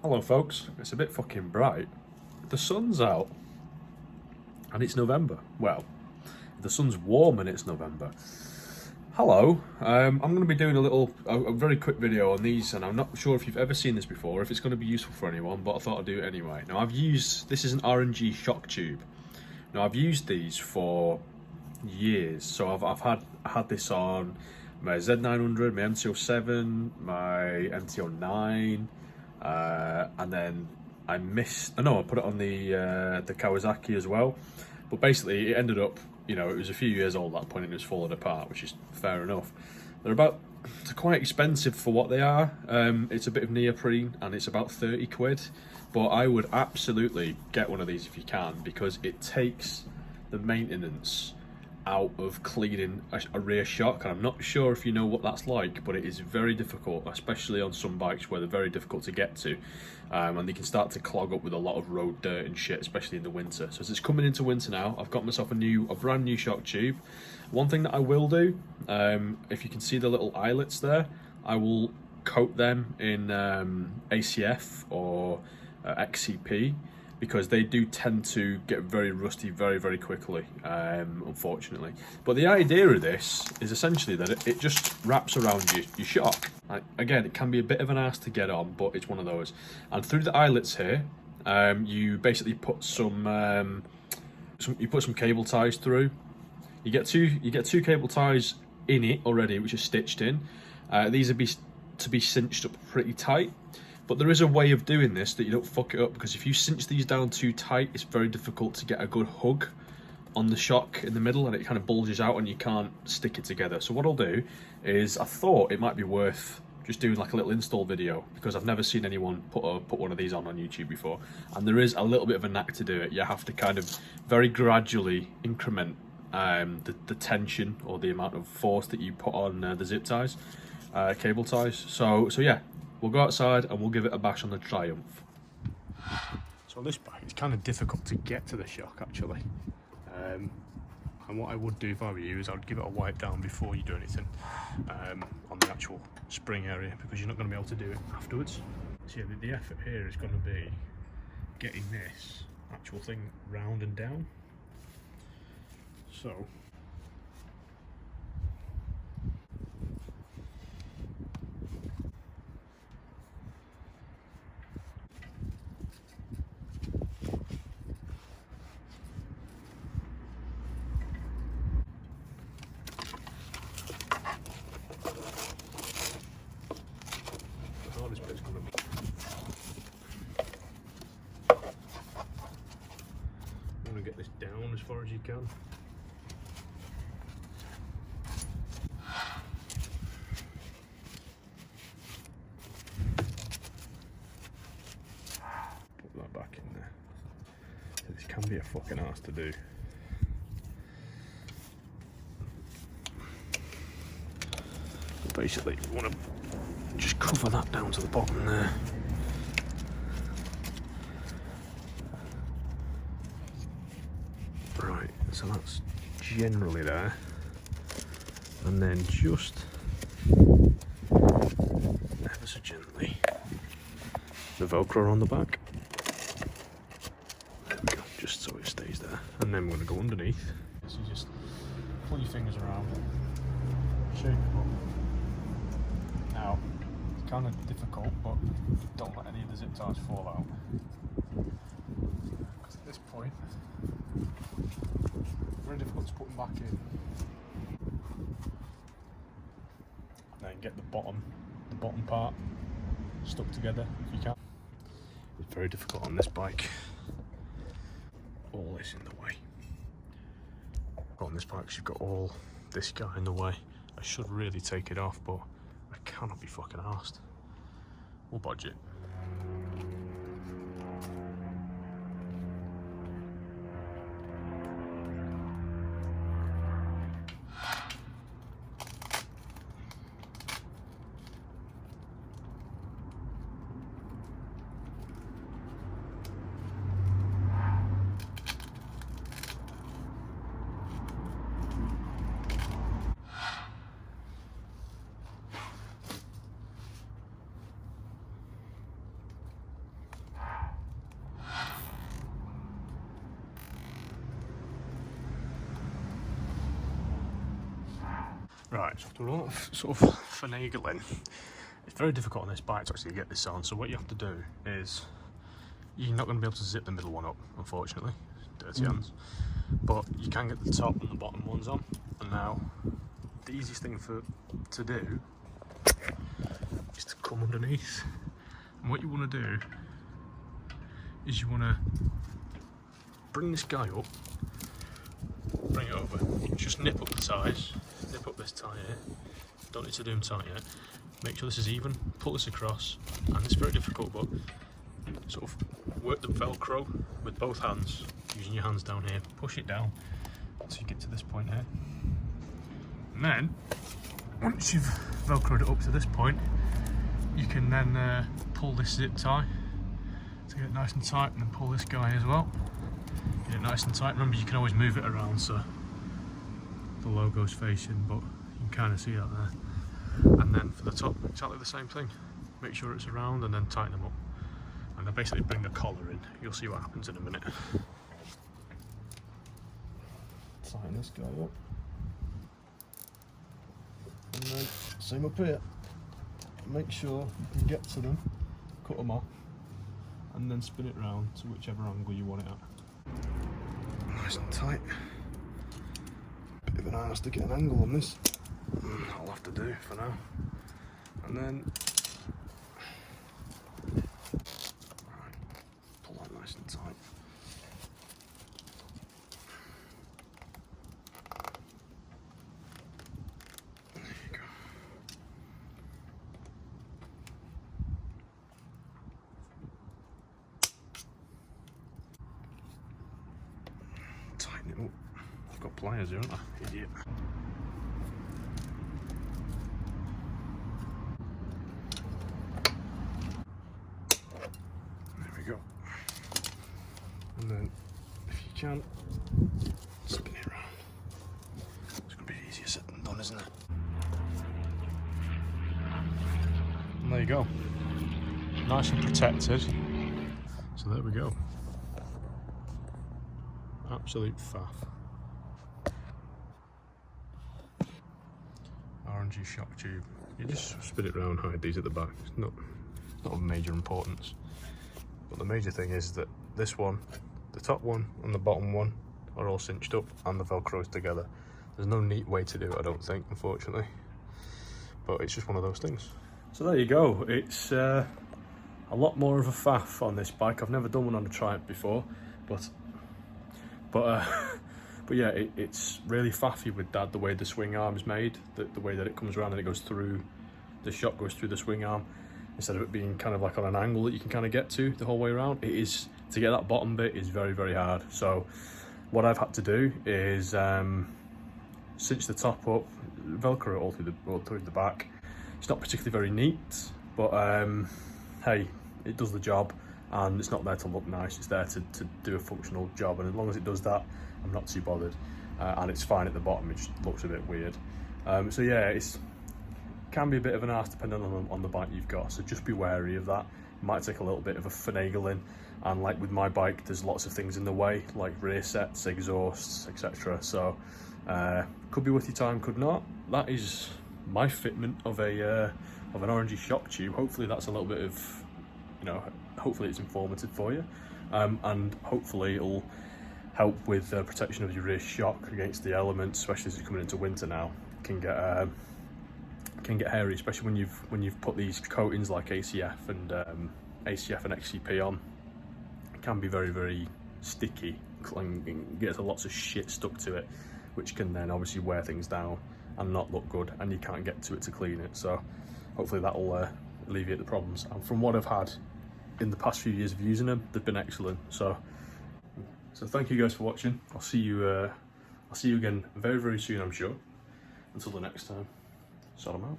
Hello folks, it's a bit fucking bright. The sun's out and it's November. Well, the sun's warm and it's November. Hello, I'm going to be doing a very quick video on these, and I'm not sure if you've ever seen this before, if it's going to be useful for anyone, but I thought I'd do it anyway. Now this is an R&G ShockTube. Now I've used these for years, so I've had this on my Z900, my MT07, my MT09, and then I put it on the Kawasaki as well. But basically it ended up, it was a few years old at that point and it was falling apart, which is fair enough. They're quite expensive for what they are. It's a bit of neoprene and it's about 30 quid. But I would absolutely get one of these if you can, because it takes the maintenance out of cleaning a rear shock, and I'm not sure if you know what that's like, but it is very difficult, especially on some bikes where they're very difficult to get to, and they can start to clog up with a lot of road dirt and shit, especially in the winter. So as it's coming into winter now, I've got myself a brand new shock tube. One thing that I will do, if you can see the little eyelets there, I will coat them in ACF or XCP, because they do tend to get very rusty very quickly, unfortunately. But the idea of this is essentially that it just wraps around your shock. Again, it can be a bit of an ass to get on, but it's one of those. And through the eyelets here, you basically put some cable ties through. You get two cable ties in it already, which are stitched in. These are to be cinched up pretty tight. But there is a way of doing this that you don't fuck it up, because if you cinch these down too tight, it's very difficult to get a good hug on the shock in the middle, and it kind of bulges out and you can't stick it together. So what I'll do is, I thought it might be worth just doing like a little install video, because I've never seen anyone put one of these on YouTube before, and there is a little bit of a knack to do it. You have to kind of very gradually increment the tension or the amount of force that you put on the zip ties, cable ties. So yeah. We'll go outside and we'll give it a bash on the Triumph. So on this bike, it's kind of difficult to get to the shock actually. And what I would do if I were you is I'd give it a wipe down before you do anything on the actual spring area, because you're not going to be able to do it afterwards. So yeah, the effort here is going to be getting this actual thing round and down. So this bit's going to be. You want to get this down as far as you can. Put that back in there. So this can be a fucking arse to do. Basically, you want to just cover that down to the bottom there. Right, so that's generally there. And then just ever so gently, the Velcro on the back. There we go, just so it stays there. And then we're going to go underneath. So you just pull your fingers around, shake it up. Now, it's kind of difficult, but don't let any of the zip ties fall out. Because at this point, it's very difficult to put them back in. And then get the bottom part stuck together if you can. It's very difficult on this bike. All this in the way. On this bike, you've got all this guy in the way. I should really take it off, but I cannot be fucking arsed. We'll budge it. Right, so after a lot of sort of finagling, it's very difficult on this bike to actually get this on, so what you have to do is, you're not going to be able to zip the middle one up, unfortunately, dirty hands, but you can get the top and the bottom ones on. And now, the easiest thing to do is to come underneath, and what you want to do is you want to bring this guy up, bring it over, just nip up the ties, nip up this tie here, don't need to do them tight yet, make sure this is even, pull this across, and it's very difficult, but sort of work the Velcro with both hands, using your hands down here, push it down until you get to this point here, and then once you've Velcroed it up to this point, you can then pull this zip tie to get it nice and tight, and then pull this guy as well, get it nice and tight. Remember, you can always move it around so the logo's facing, but you can kind of see that there. And then for the top, exactly the same thing, make sure it's around and then tighten them up, and then basically bring the collar in. You'll see what happens in a minute. Tighten this guy up, and then same up here, make sure you can get to them, cut them off, and then spin it round to whichever angle you want it at. Nice and tight. Bit of an arse to get an angle on this. I'll have to do for now. And then pull that nice and tight. There you go. Tighten it up. I've got pliers here, haven't I? Idiot. There we go. And then, if you can, spin it around. It's going to be easier said than done, isn't it? And there you go. Nice and protected. So there we go. Absolute faff. R&G ShockTube. You just spin it round, hide these at the back. It's not of major importance. But the major thing is that this one, the top one and the bottom one are all cinched up and the Velcro's together. There's no neat way to do it, I don't think, unfortunately. But it's just one of those things. So there you go. It's a lot more of a faff on this bike. I've never done one on a Triumph before, but yeah, it's really faffy with that, the way the swing arm is made, the way that it comes around and it goes through, the shot goes through the swing arm, instead of it being kind of like on an angle that you can kind of get to the whole way around. It is, to get that bottom bit is very, very hard. So what I've had to do is cinch the top up, Velcro it all through the back. It's not particularly very neat, but hey, it does the job. And it's not there to look nice, it's there to do a functional job, and as long as it does that, I'm not too bothered. And it's fine at the bottom, it just looks a bit weird. So yeah, it can be a bit of an arse depending on the bike you've got, so just be wary of that. It might take a little bit of a finagling, and like with my bike, there's lots of things in the way, like rear sets, exhausts, etc. So could be worth your time, could not. That is my fitment of an R&G ShockTube. Hopefully that's a little bit of, you know, hopefully it's informative for you, and hopefully it'll help with protection of your rear shock against the elements, especially as you're coming into winter now. Can get hairy, especially when you've put these coatings like ACF and XCP on. It can be very, very sticky and gets lots of shit stuck to it, which can then obviously wear things down and not look good, and you can't get to it to clean it. So hopefully that'll alleviate the problems. And from what I've had in the past few years of using them, they've been excellent. So thank you guys for watching. I'll see you again very, very soon, I'm sure. Until the next time, sort 'em out.